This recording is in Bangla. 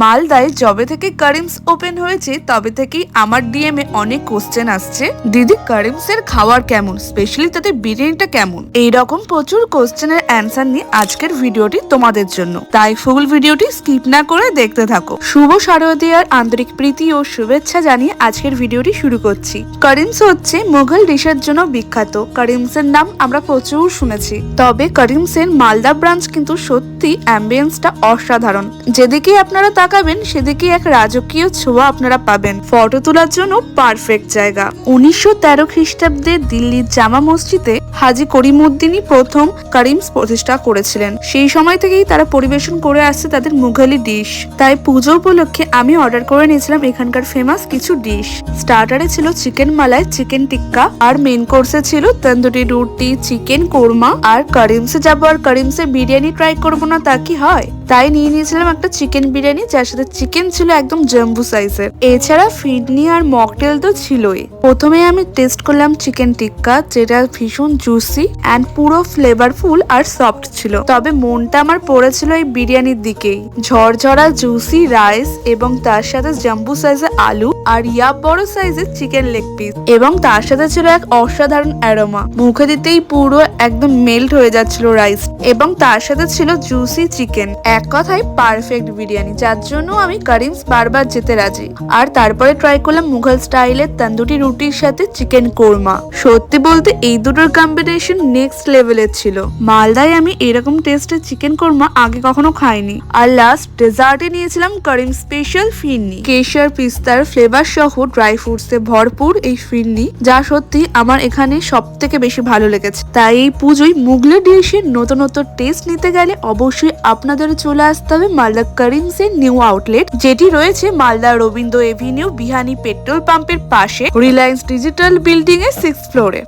মালদায় যবে থেকে কারিমস ওপেন হয়েছে তবে থেকেই আমার ডিএম এ অনেক কোশ্চেন আসছে, দিদি কারিমস এর খাবার কেমন, স্পেশালি তাদের বিরিয়ানিটা কেমন। এইরকম প্রচুর কোশ্চেনের অ্যান্সার নিয়ে আজকের ভিডিওটি তোমাদের জন্য, তাই ফুল ভিডিওটি স্কিপ না করে দেখতে থাকো। শুভ শারদীয়ার আন্তরিক প্রীতি ও শুভেচ্ছা জানিয়ে আজকের ভিডিওটি শুরু করছি। কারিমস হচ্ছে মুঘল ডিশের জন্য বিখ্যাত। কারিমস এর নাম আমরা প্রচুর শুনেছি, তবে কারিমস এর মালদা ব্রাঞ্চ কিন্তু সত্যি অ্যাম্বিয়েন্সটা অসাধারণ। যেদিকে আপনারা তাকাবেন সেদিকে এক রাজকীয় ছোঁয়া আপনারা পাবেন। ফটো তোলার জন্য পারফেক্ট জায়গা। 1913 খ্রিস্টাব্দে দিল্লির জামা মসজিদে হাজি করিমউদ্দিনই প্রথম কারিমস প্রতিষ্ঠা করেছিলেন। সেই সময় থেকেই তারা পরিবেশন করে আসছে তাদের মুঘালি ডিশ। তাই পুজো উপলক্ষে আমি অর্ডার করে নিয়েছিলাম এখানকার ফেমাস কিছু ডিশ। স্টার্টারে ছিল চিকেন মালাই, চিকেন টিক্কা, আর মেন কোর্সে ছিল তন্দুরি রুটি, চিকেন কোরমা। আর কারিমসে যাবো আর কারিমসে বিরিয়ানি ট্রাই করবো না তা কি হয়, তাই নিয়ে নিয়েছিলাম একটা চিকেন বিরিয়ানি, যার সাথে চিকেন ছিল একদম জাম্বু সাইজের। এছাড়া ফিডনি আর মকটেল তো ছিলই। প্রথমে আমি টেস্ট করলাম চিকেন টিক্কা, যেটা ভীষণ জুসি অ্যান্ড পুরো ফ্লেভারফুল আর সফট ছিল। তবে মনটা আমার পড়েছিল এই বিরিয়ানির দিকেই। ঝরঝরা জুসি রাইস এবং তার সাথে জাম্বু সাইজের আলু আর বড় সাইজের চিকেন লেগ পিস, এবং তার সাথে ছিল এক অসাধারণ অ্যারোমা। মুখে দিতেই পুরো একদম মেল্ট হয়ে যাচ্ছিল রাইস, এবং তার সাথে ছিল জুসি চিকেন। এক কথায় পারফেক্ট বিরিয়ানি, যার জন্য আমি কারিমস বারবার যেতে রাজি। আর তারপরে ট্রাই করলাম মুঘল স্টাইলের তন্দুরি রুটির সাথে চিকেন কোরমা। সত্যি বলতে এই দুটোর কম্বিনেশন নেক্সট লেভেলের ছিল। মালদায় আমি এরকম টেস্টের চিকেন কোরমা আগে কখনো খাইনি। আর লাস্ট ডেজার্টে নিয়েছিলাম কারিম স্পেশাল ফিরনি, কেশর পিস্তার ফ্লেভার সহ ড্রাই ফ্রুটস এ ভরপুর এই ফিরনি, যা সত্যি আমার এখানে সব থেকে বেশি ভালো লেগেছে। তাই এই পুজোয় মুঘল ডিশের নতুন নতুন টেস্ট নিতে গেলে অবশ্যই আপনাদের চলে আসতে হবে মালদা কারিমস এর নিউ আউটলেট, যেটি রয়েছে মালদা রবীন্দ্র এভিনিউ বিহানি পেট্রোল পাম্পের পাশে রিলায়েন্স ডিজিটাল বিল্ডিং এর 6th ফ্লোরে।